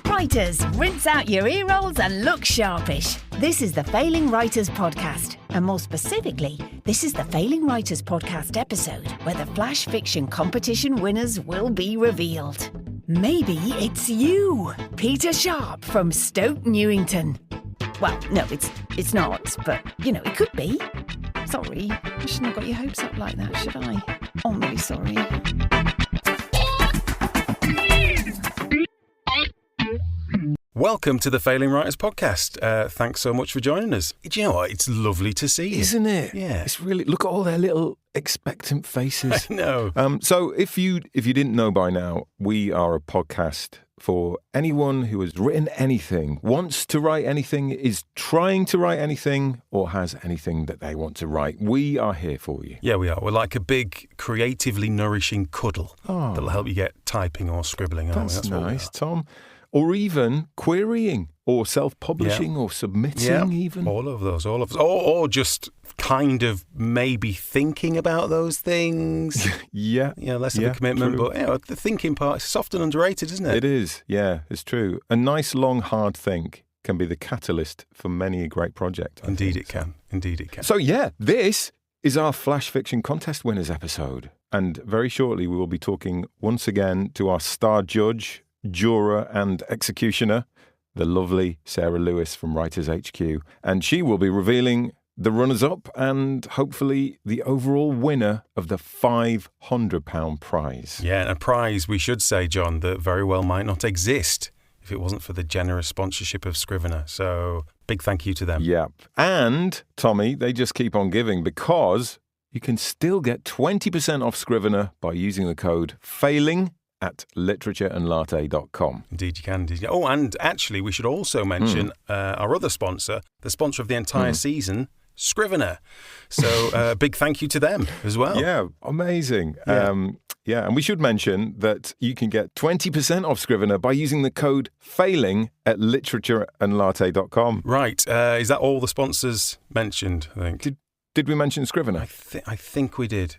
Writers, rinse out your ear rolls and look sharpish. This is the Failing Writers Podcast. And more specifically, this is the Failing Writers Podcast episode where the flash fiction competition winners will be revealed. Maybe it's you, Peter Sharp from Stoke Newington. Well, no, it's not, but, it could be. Sorry, I shouldn't have got your hopes up like that, should I? Oh, I'm really sorry. Welcome to the Failing Writers Podcast. Thanks so much for joining us. Do you know what? It's lovely to see you. Isn't it? Yeah. It's really, look at all their little expectant faces. I know. So if you didn't know by now, we are a podcast for anyone who has written anything, wants to write anything, is trying to write anything, or has anything that they want to write. We are here for you. Yeah, we are. We're like a big, creatively nourishing cuddle that'll help you get typing or scribbling. That's nice, Tom. Or even querying or self-publishing or submitting even. All of those. Or just kind of maybe thinking about those things. Less of a commitment. True. But the thinking part is often underrated, isn't it? It is, yeah, it's true. A nice, long, hard think can be the catalyst for many a great project. Indeed it can. So this is our Flash Fiction Contest Winners episode. And very shortly we will be talking once again to our star judge, juror and executioner, the lovely Sarah Lewis from Writers HQ, and she will be revealing the runners-up and hopefully the overall winner of the £500 prize. Yeah, a prize, we should say, John, that very well might not exist if it wasn't for the generous sponsorship of Scrivener. So big thank you to them. Yeah, and Tommy, they just keep on giving because you can still get 20% off Scrivener by using the code FAILING at literatureandlatte.com. Indeed you can. Oh, and actually we should also mention our other sponsor, the sponsor of the entire season, Scrivener. So big thank you to them as well. Yeah, amazing. Yeah. And we should mention that you can get 20% off Scrivener by using the code FAILING at literatureandlatte.com. Right. Is that all the sponsors mentioned, I think? Did we mention Scrivener? I think we did.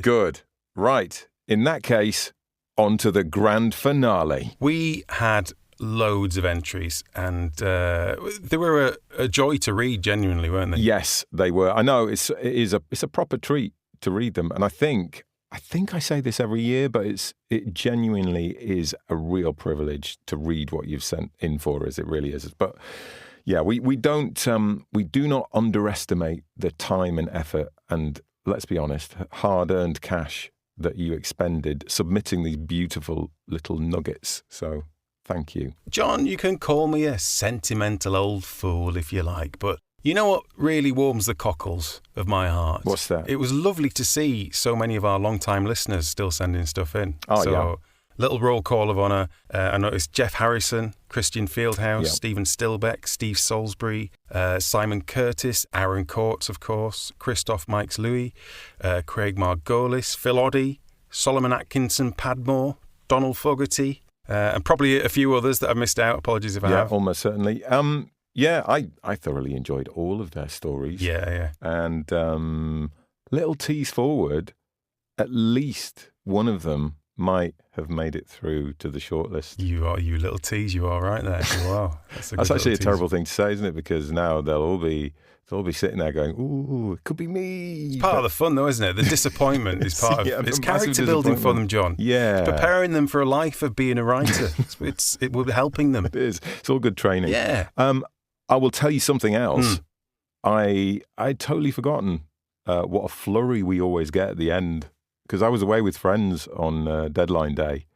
Good. Right. In that case, on to the grand finale. We had loads of entries and they were a joy to read, genuinely, weren't they? Yes, they were. I know it's a proper treat to read them. And I think I say this every year, but it genuinely is a real privilege to read what you've sent in for us. It really is. But yeah, we do not underestimate the time and effort and, let's be honest, hard-earned cash that you expended submitting these beautiful little nuggets. So thank you. John, you can call me a sentimental old fool if you like, but you know what really warms the cockles of my heart? What's that? It was lovely to see so many of our long-time listeners still sending stuff in. Little roll call of honour. I noticed Jeff Harrison, Christian Fieldhouse, Stephen Stillbeck, Steve Salisbury, Simon Curtis, Aaron Courts, of course, Christoph Mikes Louis, Craig Margolis, Phil Oddy, Solomon Atkinson Padmore, Donald Fogarty, and probably a few others that I missed out. Apologies if I have. Yeah, almost certainly. I thoroughly enjoyed all of their stories. Yeah. And little tease forward, at least one of them might have made it through to the shortlist. You little tease, you are right there. Wow, that's actually a terrible thing to say, isn't it? Because now they'll all be sitting there going, "Ooh, it could be me." It's part of the fun, though, isn't it? The disappointment is part of it's character building for them, John. Yeah, it's preparing them for a life of being a writer. it will be helping them. It is. It's all good training. Yeah. I will tell you something else. I'd totally forgotten what a flurry we always get at the end. Because I was away with friends on deadline day,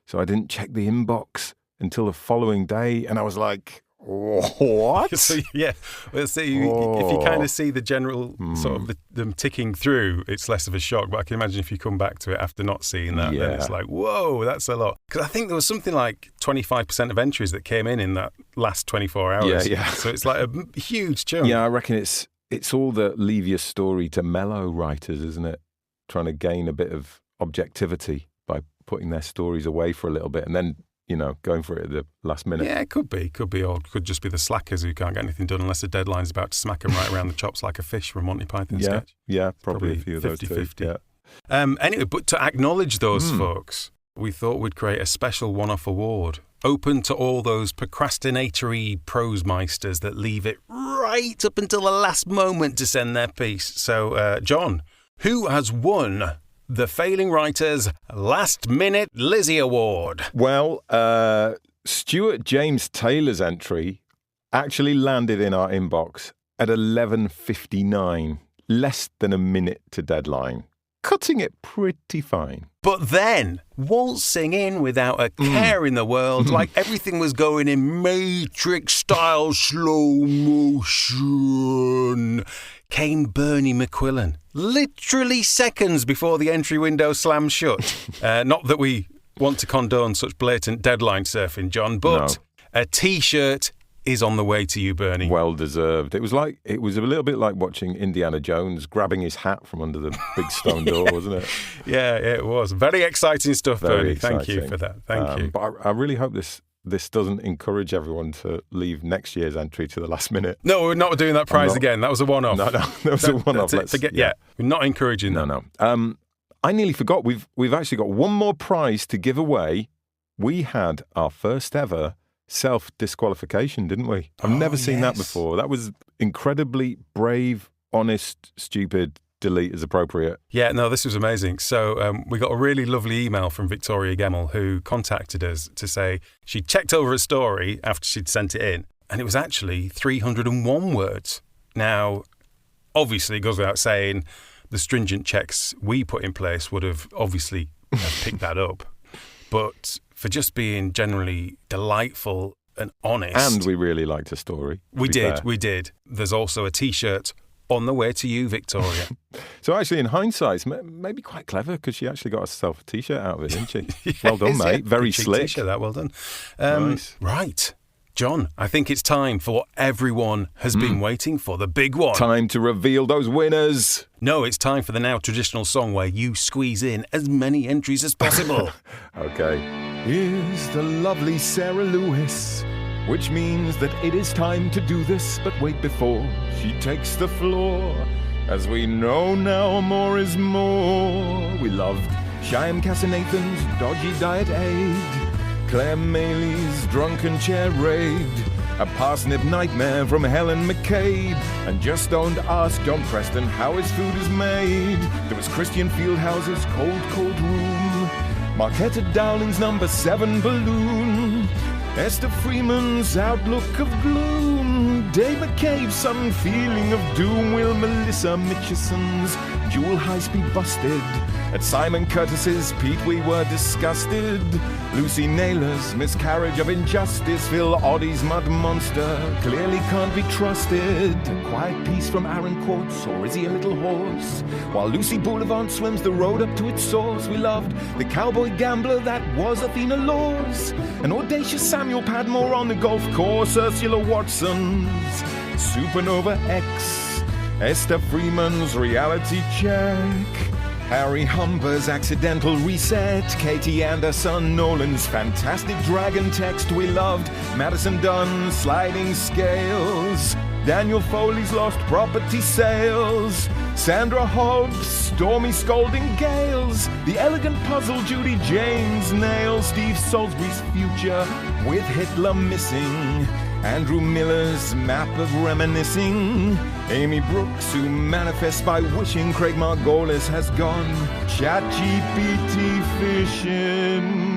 so I didn't check the inbox until the following day, and I was like, what? So, yeah, well, see, if you kind of see the general sort of them ticking through, it's less of a shock, but I can imagine if you come back to it after not seeing that, then it's like, whoa, that's a lot. Because I think there was something like 25% of entries that came in that last 24 hours. Yeah. So it's like a huge chunk. Yeah, I reckon it's all the leave your story to mellow writers, isn't it? Trying to gain a bit of objectivity by putting their stories away for a little bit and then, going for it at the last minute. Yeah, it could be, or it could just be the slackers who can't get anything done unless the deadline's about to smack them right around the chops like a fish from a Monty Python sketch. Yeah, probably a few of those too. 50-50. Anyway, but to acknowledge those folks, we thought we'd create a special one-off award open to all those procrastinatory prosemeisters that leave it right up until the last moment to send their piece. So, John, who has won the Failing Writers Last Minute Lizzie Award? Well, Stuart James Taylor's entry actually landed in our inbox at 11:59, less than a minute to deadline. Cutting it pretty fine. But then, waltzing in without a care in the world, like everything was going in Matrix-style slow motion, came Bernie McQuillan, literally seconds before the entry window slammed shut. Not that we want to condone such blatant deadline surfing, John, but a T-shirt is on the way to you, Bernie. Well deserved. It was a little bit like watching Indiana Jones grabbing his hat from under the big stone door, wasn't it? Yeah, it was. Very exciting stuff, Bernie. Exciting. Thank you for that. Thank you. But I really hope this doesn't encourage everyone to leave next year's entry to the last minute. No, we're not doing that prize again. That was a one-off. No, that was a one-off. We're not encouraging that. No. I nearly forgot. We've actually got one more prize to give away. We had our first ever self-disqualification, didn't we? I've never seen that before. That was incredibly brave, honest, stupid. Delete as appropriate. Yeah, no, this was amazing. So we got a really lovely email from Victoria Gemmell, who contacted us to say she checked over a story after she'd sent it in, and it was actually 301 words. Now, obviously, it goes without saying, the stringent checks we put in place would have obviously picked that up. But for just being generally delightful and honest. And we really liked the story. We did. There's also a T-shirt on the way to you, Victoria. So actually, in hindsight, it's maybe quite clever because she actually got herself a T-shirt out of it, didn't she? Well done, mate. Very slick. T-shirt, that well done. Nice. Right. John, I think it's time for what everyone has been waiting for, the big one. Time to reveal those winners. No, it's time for the now traditional song where you squeeze in as many entries as possible. Okay. Here's the lovely Sarah Lewis, which means that it is time to do this, but wait before she takes the floor. As we know now, more is more. We loved Shyam Casanathan's dodgy diet aid, Claire Maley's drunken chair raid, a parsnip nightmare from Helen McCabe, and just don't ask John Preston how his food is made. There was Christian Fieldhouse's cold room, Marquetta Dowling's number 7 balloon, Esther Freeman's outlook of gloom, Dave McCabe's sudden feeling of doom, Will Melissa Mitchison's Jewel High-Speed busted, at Simon Curtis's Pete we were disgusted, Lucy Naylor's miscarriage of injustice, Phil Oddie's mud monster clearly can't be trusted, a quiet piece from Aaron Quartz, or is he a little horse, while Lucy Boulevard swims the road up to its source. We loved the cowboy gambler that was Athena Laws, an audacious Samuel Padmore on the golf course, Ursula Watson's Supernova X, Esther Freeman's reality check, Harry Humber's accidental reset, Katie Anderson Nolan's fantastic dragon text. We loved Madison Dunn's sliding scales, Daniel Foley's lost property sales, Sandra Hobbs' stormy scolding gales, the elegant puzzle Judy James nails, Steve Salisbury's future with Hitler missing, Andrew Miller's map of reminiscing, Amy Brooks who manifests by wishing, Craig Margolis has gone ChatGPT fishing.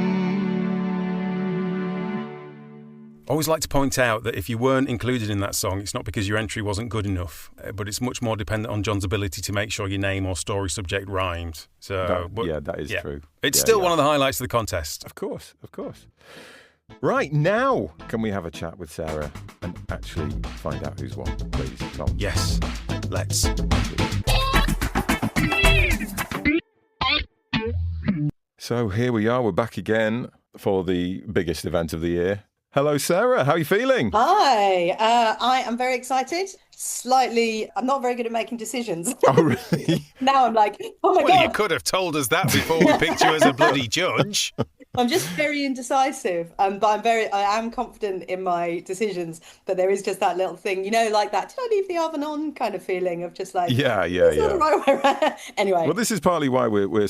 I always like to point out that if you weren't included in that song, it's not because your entry wasn't good enough, but it's much more dependent on John's ability to make sure your name or story subject rhymed. So, that is true. It's still one of the highlights of the contest. Of course. Right, now can we have a chat with Sarah and actually find out who's won, please, Tom? Yes, let's. So here we are, we're back again for the biggest event of the year. Hello, Sarah. How are you feeling? Hi. I am very excited. I'm not very good at making decisions. Oh, really? Now I'm like, oh my God. Well, you could have told us that before we picked you as a bloody judge. I'm just very indecisive, but I am confident in my decisions. But there is just that little thing, like that. Did I leave the oven on kind of feeling of just like, yeah. The right way around. Anyway. Well, this is partly why we're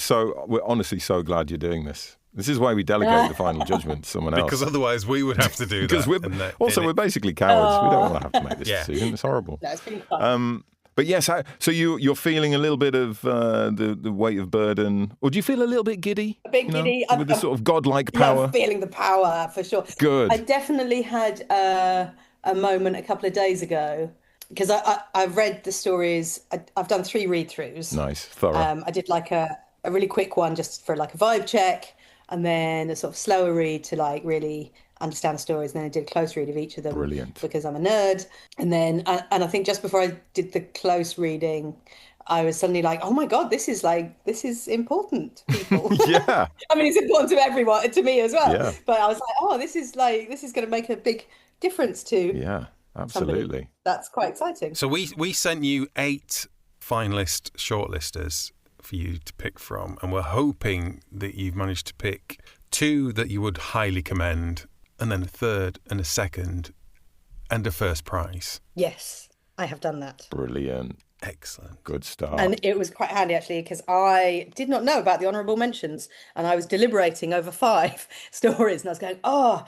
honestly so glad you're doing this. This is why we delegate the final judgment to someone else. Because otherwise we would have to do that. Because we're basically cowards. We don't want to have to make this decision. It's horrible. No, it's been fun. But yes, so you're feeling a little bit of the weight of burden, or do you feel a little bit giddy? A bit giddy. With this sort of godlike power? I'm feeling the power, for sure. Good. I definitely had a moment a couple of days ago, because I've read the stories. I've done 3 read-throughs. Nice, thorough. I did like a really quick one just for like a vibe check, and then a sort of slower read to like really understand the stories, and then I did a close read of each of them. Brilliant. Because I'm a nerd. And then and I think just before I did the close reading, I was suddenly like, oh my God, this is important, people. Yeah. I mean, it's important to everyone, to me as well. Yeah. But I was like, oh, this is going to make a big difference to absolutely. somebody. That's quite exciting. So we sent you 8 finalist shortlisters for you to pick from, and we're hoping that you've managed to pick 2 that you would highly commend, and then a third and a second and a first prize. Yes, I have done that. Brilliant. Excellent. Good start. And it was quite handy, actually, because I did not know about the honourable mentions, and I was deliberating over 5 stories, and I was going, I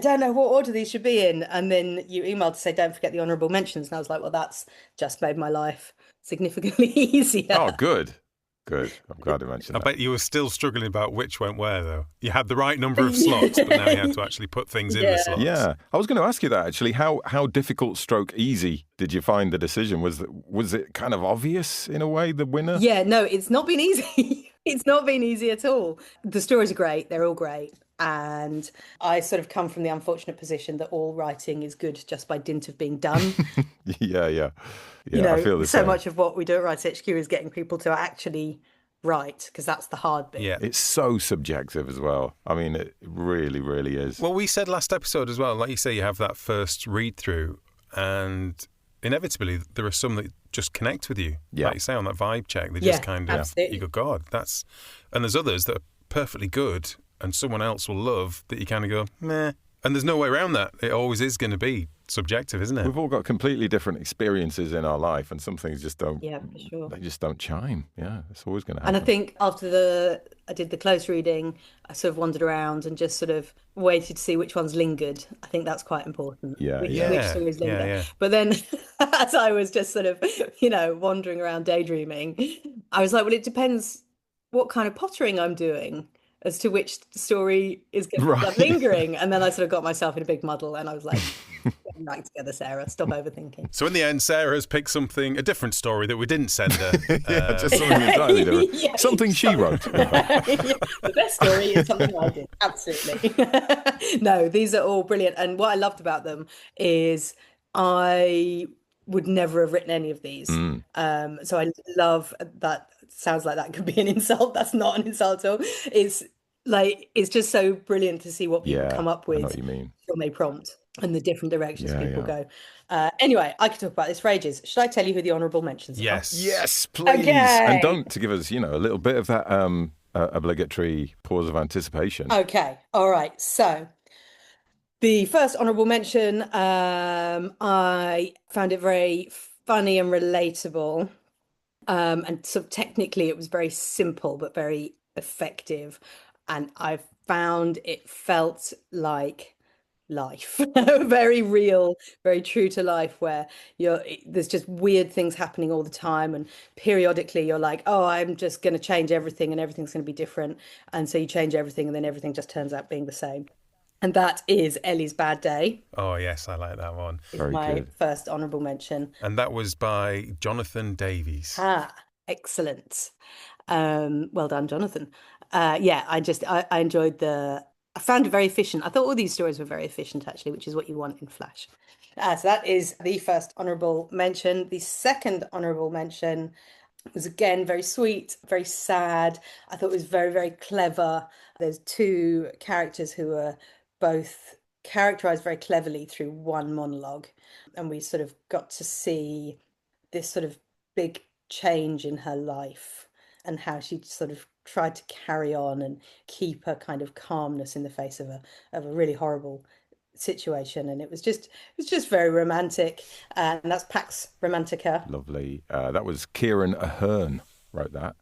don't know what order these should be in. And then you emailed to say, don't forget the honourable mentions. And I was like, well, that's just made my life significantly easier. Oh, good. Good. I'm glad you mentioned that. I bet you were still struggling about which went where, though. You had the right number of slots, but now you have to actually put things in the slots. Yeah. I was going to ask you that, actually. How difficult stroke easy did you find the decision? Was it kind of obvious, in a way, the winner? Yeah, no, it's not been easy. It's not been easy at all. The stories are great. They're all great. And I sort of come from the unfortunate position that all writing is good just by dint of being done. Yeah, I feel the so same. much of what we do at Write HQ is getting people to actually write, because that's the hard bit. Yeah. It's so subjective as well. I mean, it really, really is. Well, we said last episode as well, like you say, you have that first read through, and inevitably there are some that just connect with you. Yeah. Like you say, on that vibe check, they just kind of, absolutely. you go, God, that's, and there's others that are perfectly good and someone else will love that you kind of go, meh. And there's no way around that. It always is going to be subjective, isn't it? We've all got completely different experiences in our life, and some things just don't. Yeah, for sure. They just don't chime. Yeah, it's always going to happen. And I think after I did the close reading, I sort of wandered around and just sort of waited to see which ones lingered. I think that's quite important. Which stories linger. Yeah. But then as I was just sort of, wandering around daydreaming, I was like, well, it depends what kind of pottering I'm doing as to which story is going to be lingering. And then I sort of got myself in a big muddle, and I was like, get back together, Sarah. Stop overthinking. So in the end, Sarah has picked a different story that we didn't send her. Just something entirely different. Something she wrote. The best story is something I did. Absolutely. No, these are all brilliant. And what I loved about them is I would never have written any of these. So I love that. Sounds like that could be an insult. That's not an insult at all. It's just so brilliant to see what people come up with. I know what you mean. When they prompt and the different directions people go. Anyway, I could talk about this for ages. Should I tell you who the honourable mentions are? Yes, please. Okay. And don't, to give us, a little bit of that obligatory pause of anticipation. Okay. All right. So the first honourable mention, I found it very funny and relatable. And so technically it was very simple but very effective, and I found it felt like life. Very real, very true to life, where there's just weird things happening all the time, and periodically you're like, oh, I'm just going to change everything and everything's going to be different, and so you change everything and then everything just turns out being the same. And that is Ellie's Bad Day. Oh, yes, I like that one. It's my first honourable mention. And that was by Jonathan Davies. Excellent. Well done, Jonathan. I enjoyed I found it very efficient. I thought all these stories were very efficient, actually, which is what you want in Flash. So that is the first honourable mention. The second honourable mention was, again, very sweet, very sad. I thought it was very, very clever. There's 2 characters who are both characterised very cleverly through one monologue. And we sort of got to see this sort of big change in her life and how she sort of tried to carry on and keep a kind of calmness in the face of a really horrible situation. And it was just very romantic. And that's Pax Romantica. Lovely. That was Kieran Ahern wrote that.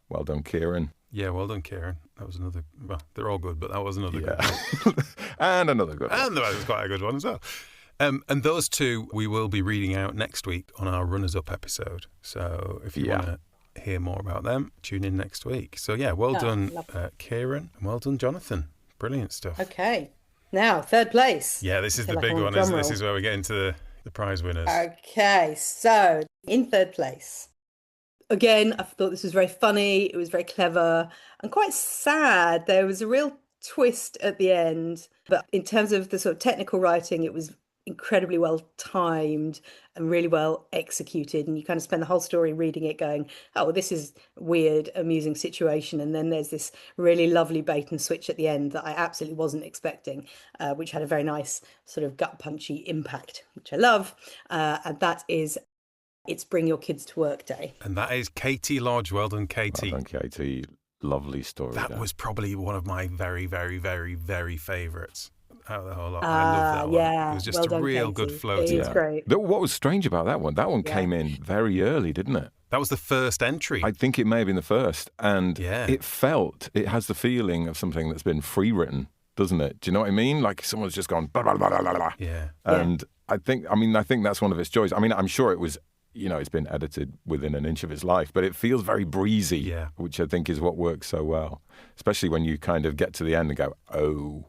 Well done, Kieran. Yeah, well done, Kieran. That was another, well, they're all good, but that was another good one. And another good one. And that was quite a good one as well. And those two we will be reading out next week on our Runners-Up episode. So if you want to hear more about them, tune in next week. So yeah, well done, Kieran, and well done, Jonathan. Brilliant stuff. Okay. Now, third place. Yeah, this is the big one. This is where we get into the prize winners. Okay, so in third place. Again, I thought this was very funny. It was very clever and quite sad. There was a real twist at the end. But in terms of the sort of technical writing, it was incredibly well timed and really well executed. And you kind of spend the whole story reading it going, oh, well, this is a weird, amusing situation. And then there's this really lovely bait and switch at the end that I absolutely wasn't expecting, which had a very nice sort of gut punchy impact, which I love. And that is It's Bring Your Kids to Work Day. And that is Katie Lodge. Well done, Katie. Well done, Katie. Lovely story. That was probably one of my very, very, very, very favourites out of the whole lot. I love that one. Yeah. It was just a real good flow. It's great. What was strange about that one came in very early, didn't it? That was the first entry. I think it may have been the first. And it has the feeling of something that's been free-written, doesn't it? Do you know what I mean? Like someone's just gone, blah, blah, blah, blah, blah. Yeah. And I think that's one of its joys. I mean, I'm sure it was, it's been edited within an inch of its life, but it feels very breezy, which I think is what works so well, especially when you kind of get to the end and go, oh.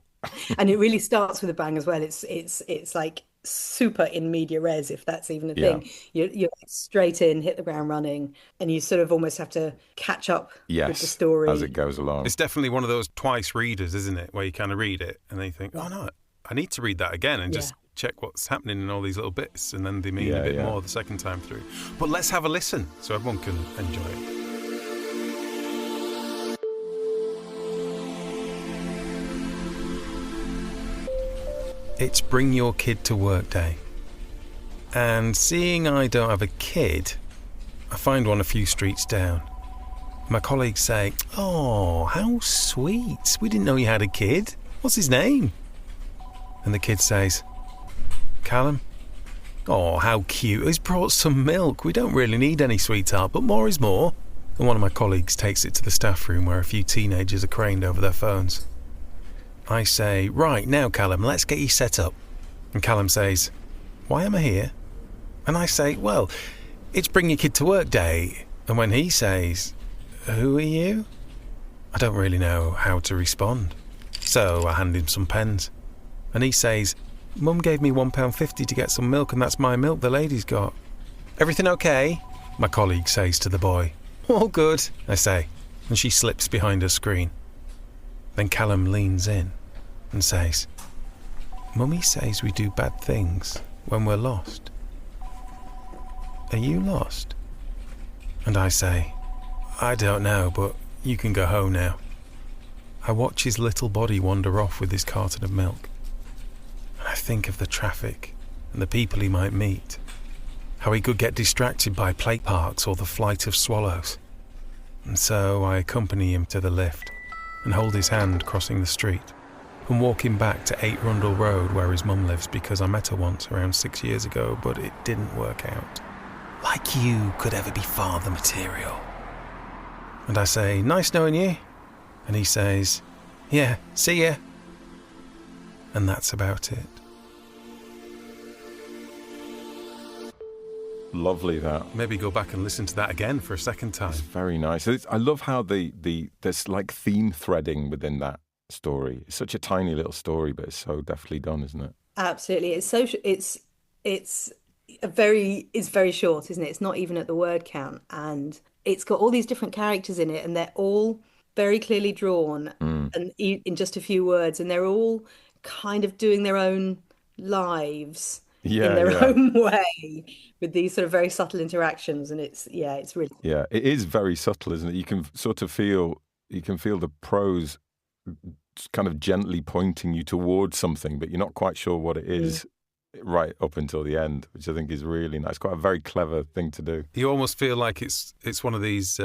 And it really starts with a bang as well. It's like super in media res, if that's even a thing. You're straight in, hit the ground running, and you sort of almost have to catch up with the story as it goes along. It's definitely one of those twice readers, isn't it? Where you kind of read it and then you think, oh no, I need to read that again and just check what's happening in all these little bits, and then they mean a bit more the second time through. But let's have a listen so everyone can enjoy it. It's Bring Your Kid to Work Day. And seeing I don't have a kid, I find one a few streets down. My colleagues say, oh, how sweet. We didn't know you had a kid. What's his name? And the kid says, Callum. Oh, how cute. He's brought some milk. We don't really need any, sweetheart, but more is more. And one of my colleagues takes it to the staff room where a few teenagers are craned over their phones. I say, right, now, Callum, let's get you set up. And Callum says, why am I here? And I say, well, it's Bring Your Kid to Work Day. And when he says, who are you? I don't really know how to respond. So I hand him some pens. And he says, Mum gave me £1.50 to get some milk, and that's my milk the lady's got. Everything okay? My colleague says to the boy. All good, I say, and she slips behind her screen. Then Callum leans in and says, Mummy says we do bad things when we're lost. Are you lost? And I say, I don't know, but you can go home now. I watch his little body wander off with his carton of milk. I think of the traffic and the people he might meet, how he could get distracted by plate parks or the flight of swallows. And so I accompany him to the lift and hold his hand crossing the street and walk him back to 8 Rundle Road where his mum lives, because I met her once around 6 years ago, but it didn't work out. Like you could ever be father material. And I say, nice knowing you. And he says, yeah, see ya. And that's about it. Lovely that. Maybe go back and listen to that again for a second time. It's very nice. I love how there's like theme threading within that story. It's such a tiny little story, but it's so deftly done, isn't it? Absolutely. It's very short, isn't it? It's not even at the word count, and it's got all these different characters in it, and they're all very clearly drawn and in just a few words, and they're all kind of doing their own lives in their own way with these sort of very subtle interactions. And it's really... Yeah, it is very subtle, isn't it? You can sort of feel the prose kind of gently pointing you towards something, but you're not quite sure what it is right up until the end, which I think is really nice. Quite a very clever thing to do. You almost feel like it's one of these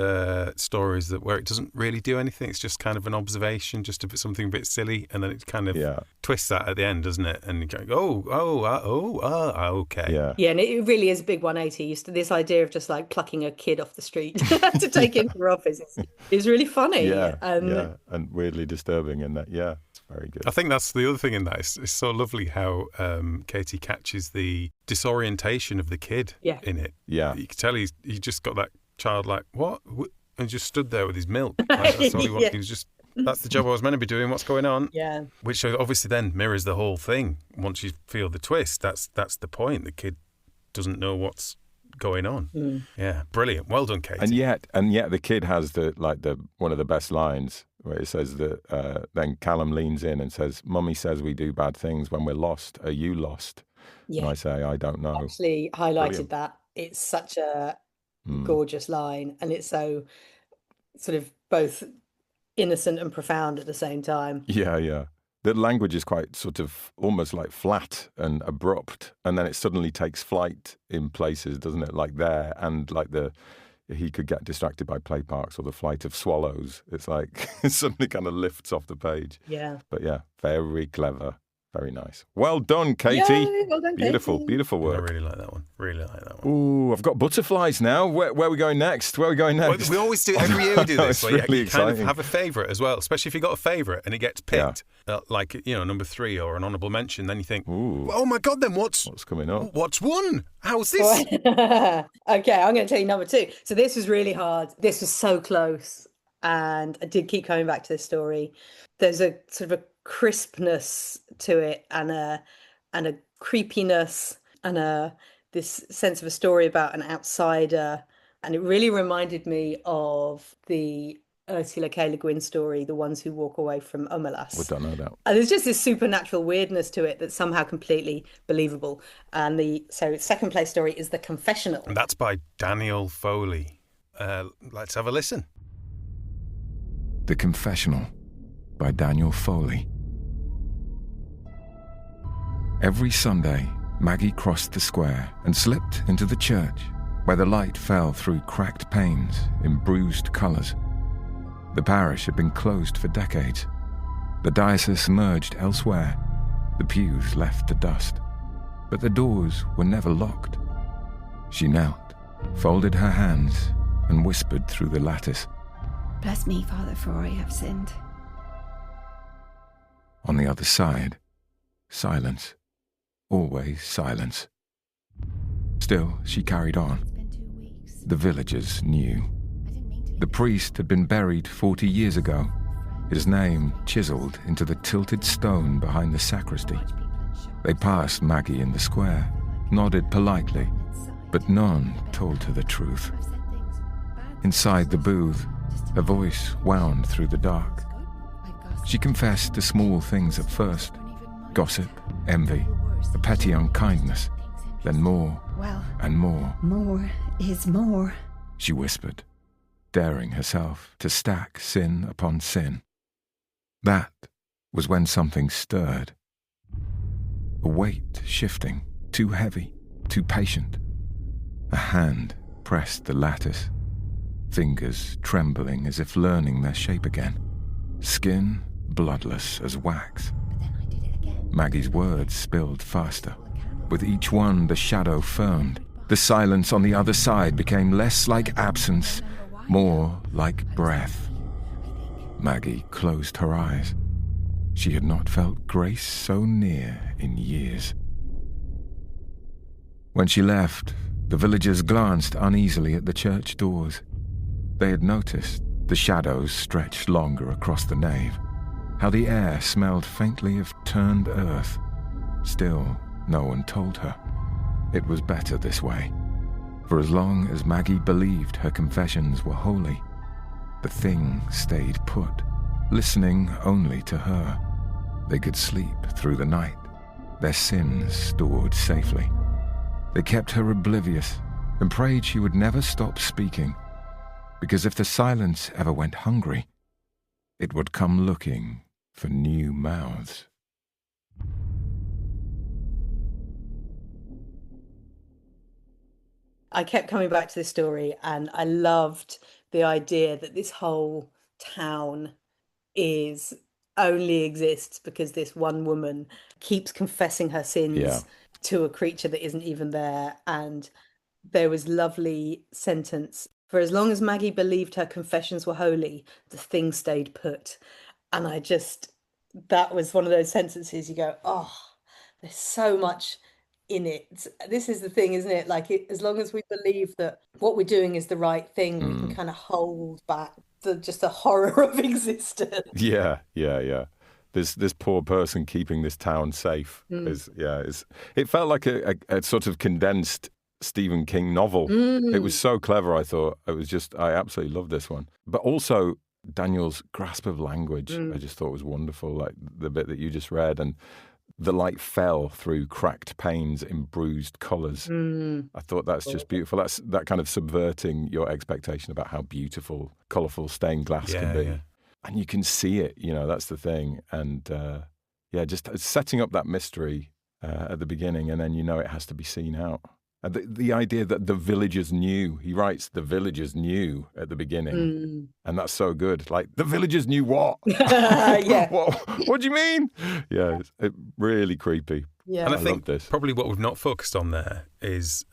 stories where it doesn't really do anything. It's just kind of an observation, just something a bit silly, and then it kind of twists that at the end, doesn't it? And you go, okay. Yeah, and it really is a big 180. This idea of just like plucking a kid off the street to take into your office is really funny. And weirdly disturbing in that. Yeah. Very good. I think that's the other thing in that. It's so lovely how Katie catches the disorientation of the kid in it. Yeah. You can tell he just got that child like, what? And just stood there with his milk. Like, that's all he wanted. He was just, that's the job I was meant to be doing. What's going on? Yeah. Which obviously then mirrors the whole thing. Once you feel the twist, that's the point. The kid doesn't know what's going on. Yeah. Brilliant. Well done, Katie. And yet the kid has one of the best lines, where it says that then Callum leans in and says, "Mummy says we do bad things when we're lost. Are you lost?" Yeah. And I say, "I don't know." Actually highlighted that. It's such a gorgeous line, and it's so sort of both innocent and profound at the same time. Yeah. The language is quite sort of almost like flat and abrupt, and then it suddenly takes flight in places, doesn't it? Like there, and like he could get distracted by play parks or the flight of swallows. It's like it suddenly kind of lifts off the page. Yeah. But yeah, very clever. Very nice. Well done, Katie. Yay, well done, Beautiful, Katie. beautiful work. I really like that one. Ooh, I've got butterflies now. Where are we going next? Well, we always do, every year we do this. It's really exciting. Kind of have a favourite as well, especially if you got a favourite and it gets picked, like, number 3 or an honourable mention, then you think, ooh, oh my God, then what's coming up? What's one? How's this? Okay, I'm going to tell you number 2. So this was really hard. This was so close. And I did keep coming back to this story. There's a sort of a crispness to it and a creepiness and this sense of a story about an outsider, and it really reminded me of the Ursula K. Le Guin story, The Ones Who Walk Away from Omelas. We don't know that. And there's just this supernatural weirdness to it that's somehow completely believable. And second place story is The Confessional. And that's by Daniel Foley. Let's have a listen. The Confessional by Daniel Foley. Every Sunday, Maggie crossed the square and slipped into the church, where the light fell through cracked panes in bruised colours. The parish had been closed for decades. The diocese merged elsewhere. The pews left the dust. But the doors were never locked. She knelt, folded her hands, and whispered through the lattice, "Bless me, Father, for I have sinned." On the other side, silence. Always silence. Still, she carried on. The villagers knew. The priest had been buried 40 years ago, his name chiselled into the tilted stone behind the sacristy. They passed Maggie in the square, nodded politely, but none told her the truth. Inside the booth, her voice wound through the dark. She confessed to small things at first, gossip, envy, a petty unkindness, then more and more. More is more, she whispered, daring herself to stack sin upon sin. That was when something stirred. A weight shifting, too heavy, too patient. A hand pressed the lattice, fingers trembling as if learning their shape again, skin bloodless as wax. Maggie's words spilled faster. With each one, the shadow firmed. The silence on the other side became less like absence, more like breath. Maggie closed her eyes. She had not felt grace so near in years. When she left, the villagers glanced uneasily at the church doors. They had noticed the shadows stretched longer across the nave, how the air smelled faintly of turned earth. Still, no one told her. It was better this way. For as long as Maggie believed her confessions were holy, the thing stayed put, listening only to her. They could sleep through the night, their sins stored safely. They kept her oblivious and prayed she would never stop speaking, because if the silence ever went hungry, it would come looking for new mouths. I kept coming back to this story, and I loved the idea that this whole town only exists because this one woman keeps confessing her sins to a creature that isn't even there. And there was lovely sentence: for as long as Maggie believed her confessions were holy, the thing stayed put. And that was one of those sentences you go, oh, there's so much in it. This is the thing, isn't it? Like, as long as we believe that what we're doing is the right thing, we can kind of hold back just the horror of existence. Yeah. This poor person keeping this town safe it felt like a sort of condensed Stephen King novel. It was so clever, I thought. I absolutely loved this one. But also Daniel's grasp of language, I just thought was wonderful, like the bit that you just read, and the light fell through cracked panes in bruised colours. I thought that's just beautiful. That's that kind of subverting your expectation about how beautiful, colourful stained glass can be. Yeah. And you can see it, that's the thing. And just setting up that mystery at the beginning, and then it has to be seen out. And the idea that the villagers knew, he writes, the villagers knew at the beginning. And that's so good. Like, the villagers knew what? What do you mean? Yeah, it's really creepy. Yeah. And I think probably what we've not focused on there is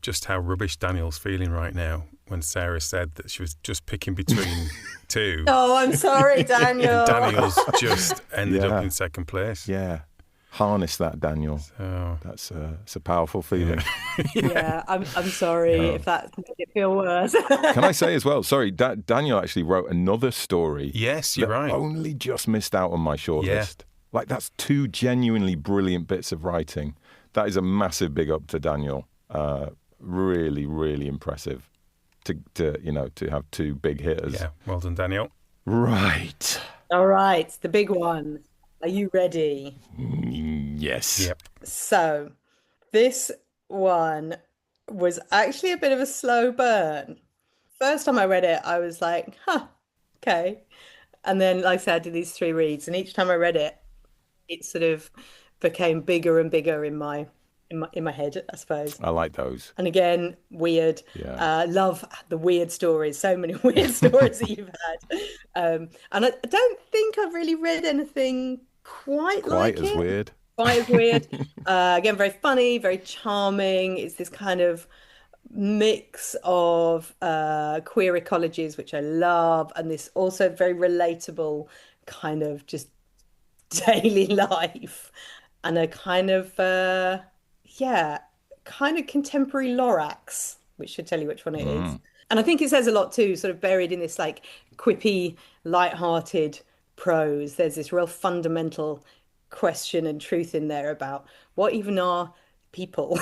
just how rubbish Daniel's feeling right now when Sarah said that she was just picking between two. Oh, I'm sorry, Daniel. And Daniel's just ended up in second place. Yeah. Harness that, Daniel. So, it's a powerful feeling. I'm sorry if that made it feel worse. Can I say as well, sorry, Daniel actually wrote another story. Yes, you're right. Only just missed out on my shortlist. Like, that's two genuinely brilliant bits of writing. That is a massive big up to Daniel. Really, really impressive to have two big hitters. Yeah, well done, Daniel. Right. All right, the big one. Are you ready? Yes. Yep. So, this one was actually a bit of a slow burn. First time I read it, I was like, okay. And then, like I said, I did these 3 reads, and each time I read it, it sort of became bigger and bigger in my head, I suppose. I like those. And again, weird. Yeah. Love the weird stories. So many weird stories that you've had. And I don't think I've really read anything quite like as weird. Quite as weird. Again, very funny, very charming. It's this kind of mix of queer ecologies, which I love, and this also very relatable kind of just daily life, and a kind of kind of contemporary Lorax, which should tell you which one it is. And I think it says a lot too, sort of buried in this like quippy, light-hearted prose. There's this real fundamental question and truth in there about what even are people?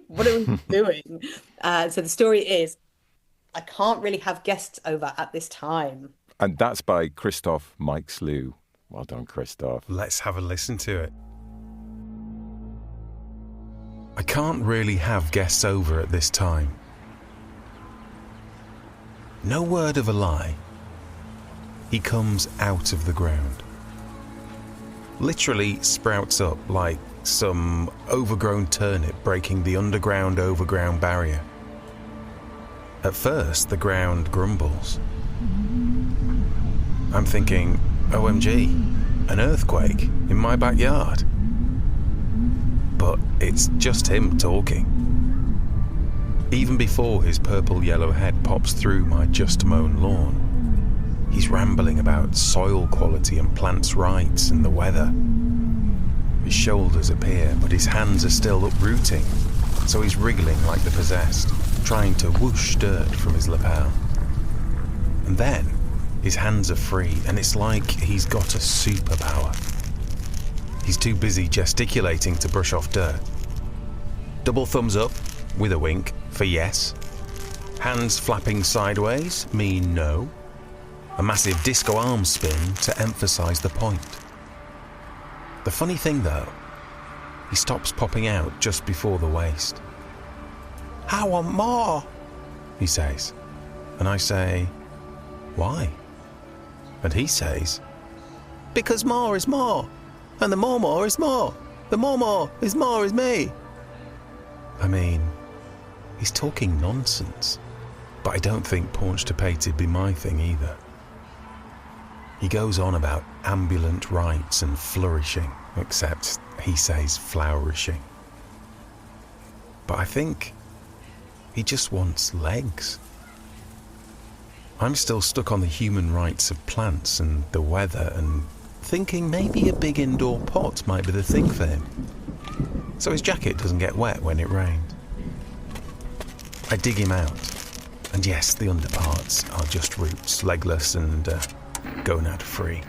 What are we doing? So the story is, I can't really have guests over at this time. And that's by Christoph Mike Slew. Well done, Christoph. Let's have a listen to it. I can't really have guests over at this time. No word of a lie. He comes out of the ground. Literally sprouts up like some overgrown turnip breaking the underground barrier. At first, the ground grumbles. I'm thinking, OMG, an earthquake in my backyard. But it's just him talking. Even before his purple-yellow head pops through my just-mown lawn, he's rambling about soil quality and plants' rights and the weather. His shoulders appear, but his hands are still uprooting, so he's wriggling like the possessed, trying to whoosh dirt from his lapel. And then, his hands are free, and it's like he's got a superpower. He's too busy gesticulating to brush off dirt. Double thumbs up, with a wink, for yes. Hands flapping sideways mean no. A massive disco arm spin to emphasize the point. The funny thing though, he stops popping out just before the waist. I want more, he says. And I say, why? And he says, because more is more. And the more is more. The more is more is me. I mean, he's talking nonsense. But I don't think Paunch to Pate'd be my thing either. He goes on about ambulant rights and flourishing, except he says flourishing. But I think he just wants legs. I'm still stuck on the human rights of plants and the weather and thinking maybe a big indoor pot might be the thing for him, so his jacket doesn't get wet when it rains. I dig him out, and yes, the underparts are just roots, legless and gonad free.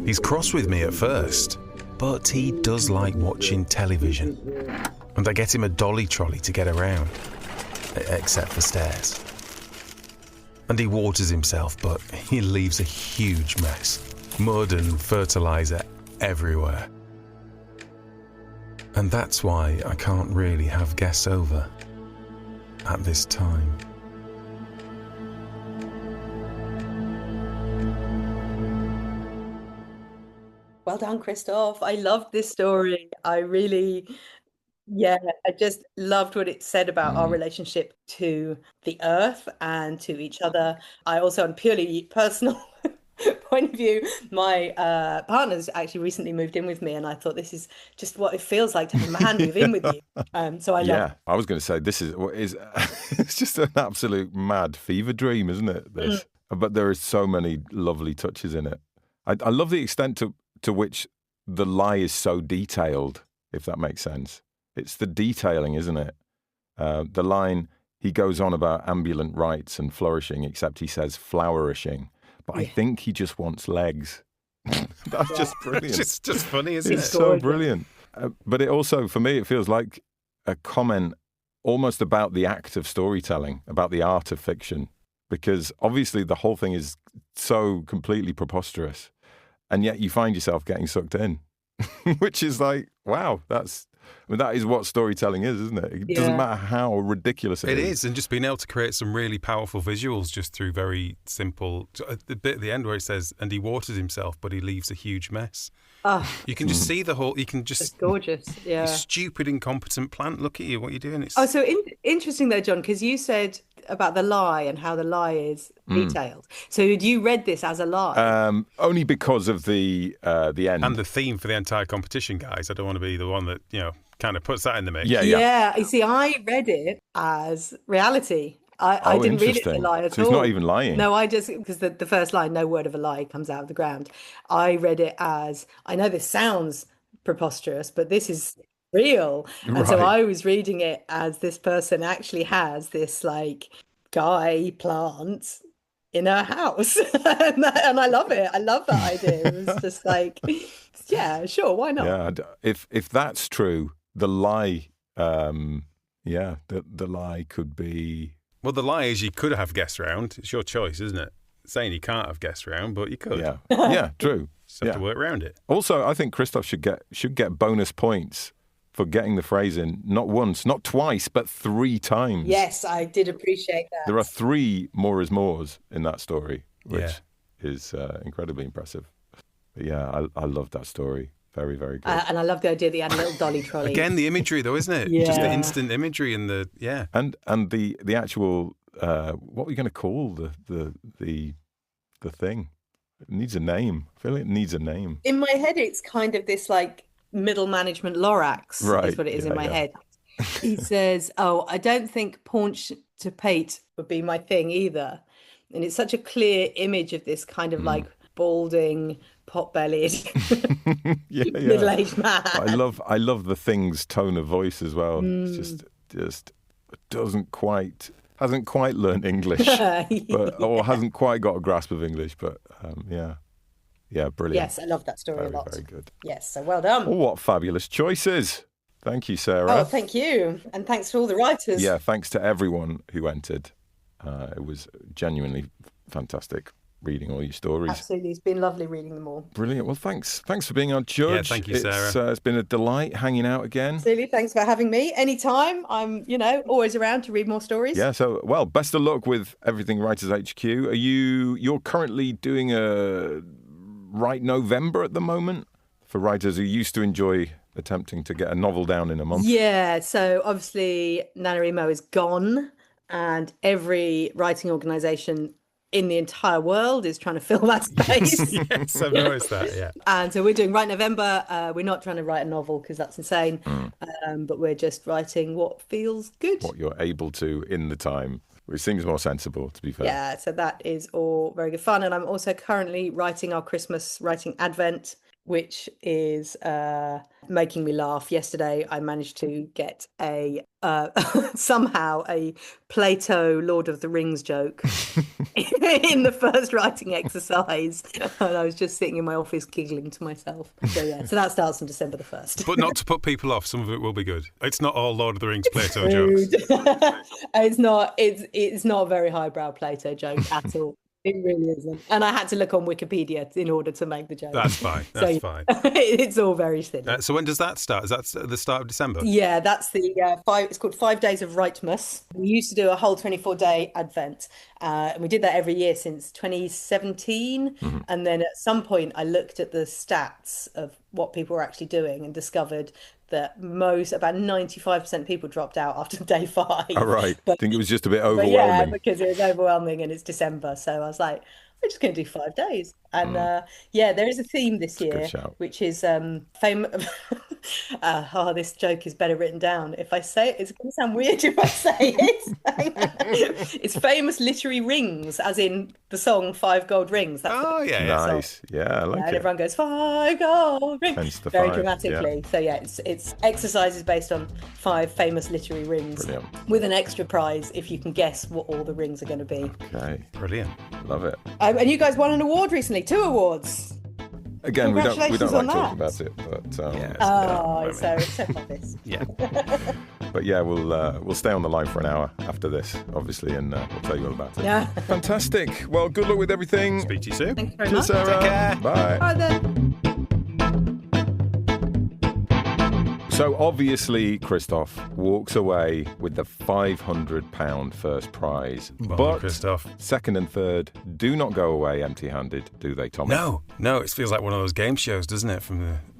He's cross with me at first, but he does like watching television, and I get him a dolly trolley to get around, except for stairs. And he waters himself, but he leaves a huge mess. Mud and fertiliser everywhere. And that's why I can't really have guests over at this time. Well done, Christoph. I loved this story. I just loved what it said about our relationship to the earth and to each other. I also, on purely personal point of view, my partner's actually recently moved in with me, and I thought this is just what it feels like to have my hand move in with you. So I love. I was going to say this is it's just an absolute mad fever dream, isn't it? This, but there are so many lovely touches in it. I love the extent to which the lie is so detailed, if that makes sense. It's the detailing, isn't it? The line, he goes on about ambulant rights and flourishing, except he says flourishing. But I think he just wants legs. That's just brilliant. It's just funny, isn't it? It's so brilliant. But it also, for me, it feels like a comment almost about the act of storytelling, about the art of fiction. Because obviously the whole thing is so completely preposterous. And yet you find yourself getting sucked in, which is like, wow, that is what storytelling is, isn't it? It doesn't matter how ridiculous it is. It is, and just being able to create some really powerful visuals just through very simple... The bit at the end where it says, and he waters himself, but he leaves a huge mess. You can just see the whole... You can just... It's gorgeous, yeah. Stupid, incompetent plant. Look at you, what are you doing? So interesting though, John, because you said about the lie and how the lie is detailed. So you read this as a lie? Only because of the end. And the theme for the entire competition, guys. I don't want to be the one that, kind of puts that in the mix. Yeah. You see, I read it as reality. I didn't read it as a lie at all. So he's not even lying. No, I just, because the first line, no word of a lie comes out of the ground. I read it as, I know this sounds preposterous, but this is real. And so I was reading it as this person actually has this like guy plant in her house. and I love it. I love that idea. It was just like, yeah, sure, why not? Yeah, if that's true, the lie, the lie could be... Well, the lie is you could have guests round. It's your choice, isn't it? Saying you can't have guests round, but you could. Yeah, true. Just have to work around it. Also, I think Christoph should get bonus points for getting the phrase in not once, not twice, but 3 times. Yes, I did appreciate that. There are 3 more is mores in that story, which is incredibly impressive. But yeah, I love that story. Very, very good. And I love the idea that you had a little dolly trolley. Again, the imagery though, isn't it? Just the instant imagery and and the actual what are we going to call the thing? It needs a name. I feel like it needs a name. In my head, it's kind of this like middle management Lorax, is what it is in my head. He says, I don't think Paunch to Pate would be my thing either. And it's such a clear image of this kind of like balding, pot-bellied, middle-aged man. I love the thing's tone of voice as well. It's just hasn't quite learned English, or hasn't quite got a grasp of English. But brilliant. Yes, I love that story a lot. Very good. Yes, so well done. Oh, what fabulous choices! Thank you, Sarah. Oh, thank you, and thanks to all the writers. Yeah, thanks to everyone who entered. It was genuinely fantastic reading all your stories. Absolutely, it's been lovely reading them all. Brilliant. Well, thanks for being our judge. Yeah, thank you, Sarah. It's been a delight hanging out again. Absolutely, thanks for having me. Anytime, I'm always around to read more stories. Yeah. So, well, best of luck with everything Writers HQ. You're currently doing a Write November at the moment for writers who used to enjoy attempting to get a novel down in a month. Yeah, so obviously NaNoWriMo is gone, and every writing organisation in the entire world is trying to fill that space. Yes, I've noticed that, yeah. And so we're doing Write November. We're not trying to write a novel because that's insane, but we're just writing what feels good. What you're able to in the time, which seems more sensible, to be fair. Yeah, so that is all very good fun. And I'm also currently writing our Christmas writing Advent, which is making me laugh. Yesterday, I managed to get a somehow a Plato Lord of the Rings joke in the first writing exercise, and I was just sitting in my office giggling to myself. So yeah, so that starts on December the 1st. But not to put people off, some of it will be good. It's not all Lord of the Rings Plato jokes. It's not a very highbrow Plato joke at all. It really isn't. And I had to look on Wikipedia in order to make the joke. That's fine. That's fine. It's all very silly. So when does that start? Is that at the start of December? Yeah, that's the it's called 5 Days of Writemas. We used to do a whole 24-day Advent. And we did that every year since 2017. Mm-hmm. And then at some point I looked at the stats of what people were actually doing and discovered that about 95% of people dropped out after day 5. Oh, right. I think it was just a bit overwhelming. Yeah, because it was overwhelming and it's December. So I was like, we're just going to do 5 days. And there is a theme this year, which is famous. This joke is better written down. If I say it, it's going to sound weird if I say it. It's famous literary rings, as in the song 5 Gold Rings. That's nice. Yeah, I like it. And everyone goes 5 gold rings. Hence the very 5, dramatically. Yeah. So yeah, it's exercises based on 5 famous literary rings. Brilliant. With an extra prize if you can guess what all the rings are going to be. Okay, brilliant. Love it. And you guys won an award recently, 2 awards. Again, we don't like talking about it, but so obvious. Yeah. But yeah, we'll stay on the line for an hour after this, obviously, and we'll tell you all about it. Yeah. Fantastic. Well, good luck with everything. Speak to you soon. Thanks very Cheers, much. Sarah. Take care. Bye. Bye then. So obviously, Christoph walks away with the £500 first prize. But Christoph, second and third do not go away empty-handed, do they, Tommy? No, it feels like one of those game shows, doesn't it?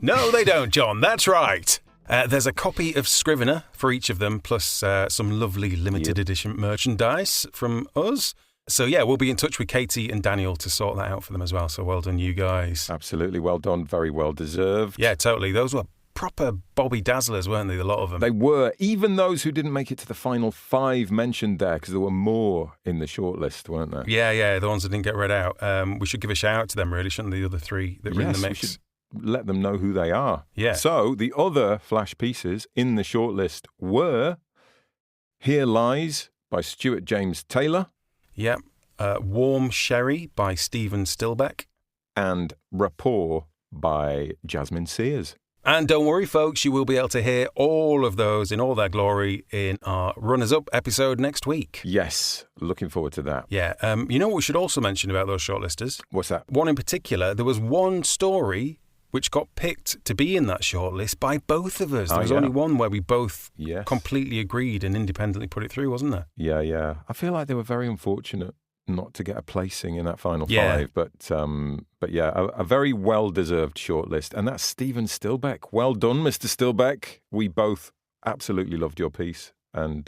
No, they don't, John. That's right. There's a copy of Scrivener for each of them, plus some lovely limited edition merchandise from us. So yeah, we'll be in touch with Katie and Daniel to sort that out for them as well. So well done, you guys. Absolutely, well done. Very well deserved. Yeah, totally. Those were proper Bobby Dazzlers, weren't they? A lot of them. They were, even those who didn't make it to the final 5 mentioned there, because there were more in the shortlist, weren't there? Yeah, the ones that didn't get read out. We should give a shout out to them, really, shouldn't the other 3 that were in the mix? We should let them know who they are. Yeah. So the other Flash pieces in the shortlist were Here Lies by Stuart James Taylor. Yep. Warm Sherry by Stephen Stillbeck. And Rapport by Jasmine Sears. And don't worry, folks, you will be able to hear all of those in all their glory in our Runners-Up episode next week. Yes, looking forward to that. Yeah, you know what we should also mention about those shortlisters? What's that? One in particular, there was one story which got picked to be in that shortlist by both of us. There was only one where we both completely agreed and independently put it through, wasn't there? Yeah. I feel like they were very unfortunate not to get a placing in that final 5, but yeah, a very well-deserved shortlist, and that's Stephen Stillbeck. Well done, Mr. Stillbeck. We both absolutely loved your piece, and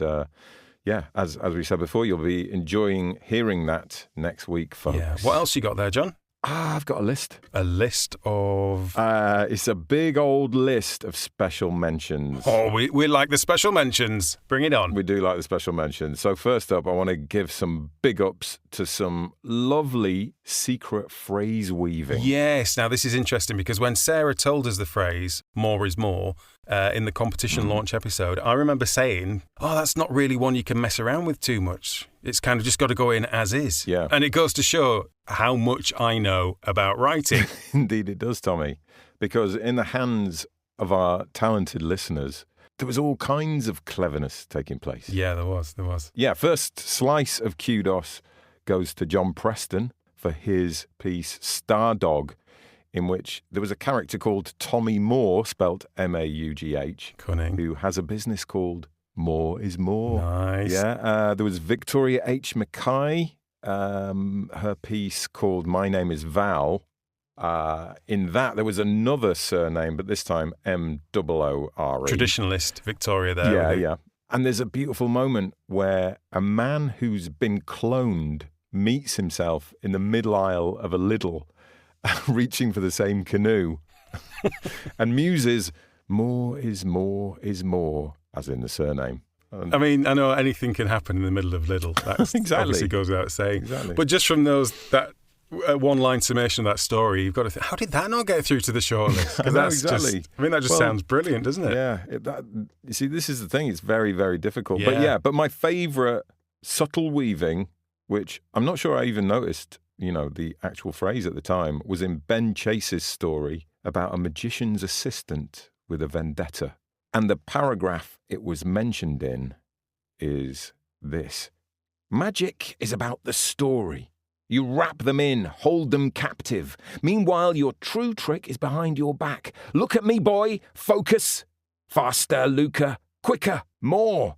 as we said before, you'll be enjoying hearing that next week, folks. Yeah. What else you got there, John? I've got a list. A list of... It's a big old list of special mentions. Oh, we like the special mentions. Bring it on. We do like the special mentions. So first up, I want to give some big ups to some lovely secret phrase weaving. Yes. Now, this is interesting because when Sarah told us the phrase, more is more, in the competition launch episode, I remember saying, that's not really one you can mess around with too much. It's kind of just got to go in as is. Yeah. And it goes to show how much I know about writing. Indeed it does, Tommy. Because in the hands of our talented listeners, there was all kinds of cleverness taking place. Yeah, there was. Yeah, first slice of kudos goes to John Preston for his piece Stardog, in which there was a character called Tommy Moore, spelt M-A-U-G-H, Cunning, who has a business called More is More. Nice. Yeah, there was Victoria H. Mackay, her piece called My Name is Val, In that, there was another surname, but this time M-O-O-R-E. Traditionalist Victoria there. Yeah, yeah. And there's a beautiful moment where a man who's been cloned meets himself in the middle aisle of a Lidl, reaching for the same canoe, and muses, more is more is more, as in the surname. I mean, I know anything can happen in the middle of Lidl. That exactly. Obviously goes without saying. Exactly. But just from that one-line summation of that story, you've got to think, how did that not get through to the shortlist? Because that's exactly. that just sounds brilliant, doesn't it? Yeah. You see, this is the thing. It's very, very difficult. Yeah. But my favourite subtle weaving, which I'm not sure I even noticed, the actual phrase at the time, was in Ben Chase's story about a magician's assistant with a vendetta. And the paragraph it was mentioned in is this. Magic is about the story. You wrap them in, hold them captive. Meanwhile, your true trick is behind your back. Look at me, boy. Focus. Faster, Luca. Quicker. More.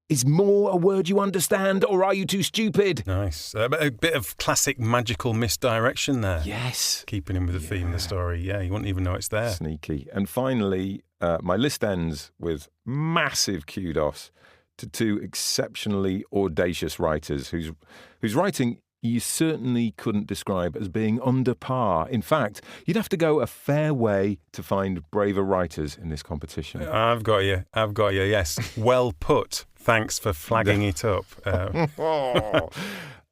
Is more a word you understand, or are you too stupid? Nice. A bit of classic magical misdirection there. Yes. Keeping in with the theme of the story. Yeah, you wouldn't even know it's there. Sneaky. And finally, my list ends with massive kudos to two exceptionally audacious writers whose writing you certainly couldn't describe as being under par. In fact, you'd have to go a fair way to find braver writers in this competition. I've got you, yes. Well put. Thanks for flagging it up.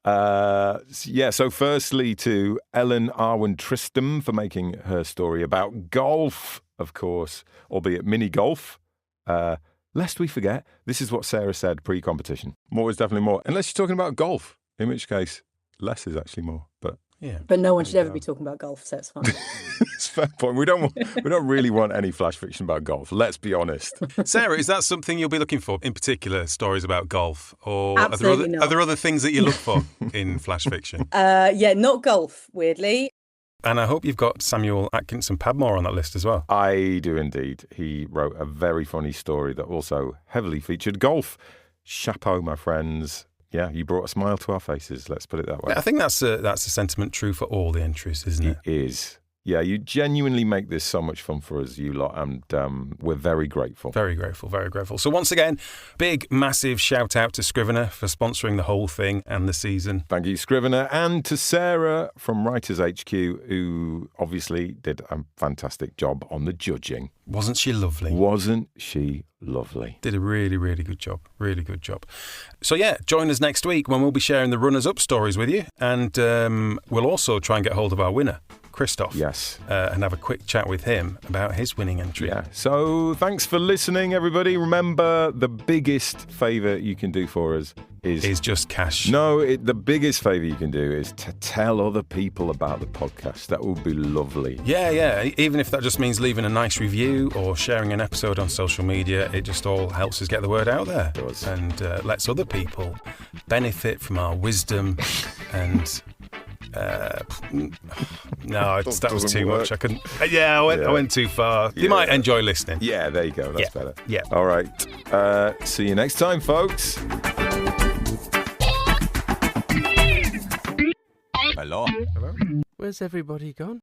So firstly to Ellen Arwen Tristram for making her story about golf, of course, albeit mini golf. Lest we forget, this is what Sarah said pre-competition. More is definitely more. Unless you're talking about golf, in which case less is actually more. But yeah, but no one should ever be talking about golf, so it's fine. It's a fair point. We don't really want any flash fiction about golf. Let's be honest. Sarah, is that something you'll be looking for? In particular, stories about golf, or are there other things that you look for in flash fiction? Not golf. Weirdly. And I hope you've got Samuel Atkinson Padmore on that list as well. I do indeed. He wrote a very funny story that also heavily featured golf. Chapeau, my friends. Yeah, you brought a smile to our faces, let's put it that way. I think that's a sentiment true for all the entries, isn't it? It is. Yeah, you genuinely make this so much fun for us, you lot, and we're very grateful. Very grateful, very grateful. So once again, big, massive shout out to Scrivener for sponsoring the whole thing and the season. Thank you, Scrivener, and to Sarah from Writers HQ, who obviously did a fantastic job on the judging. Wasn't she lovely? Wasn't she lovely? Did a really, really good job. Really good job. So yeah, join us next week when we'll be sharing the runners-up stories with you, and we'll also try and get hold of our winner, Christoph. Yes. And have a quick chat with him about his winning entry. Yeah. So thanks for listening, everybody. Remember, the biggest favour you can do for us is just cash. No, the biggest favour you can do is to tell other people about the podcast. That would be lovely. Yeah. Even if that just means leaving a nice review or sharing an episode on social media, it just all helps us get the word out there. It does. And lets other people benefit from our wisdom and... no, that was too much. I couldn't. I went too far. You might enjoy listening. Yeah, there you go. That's better. Yeah. All right. See you next time, folks. Hello. Where's everybody gone?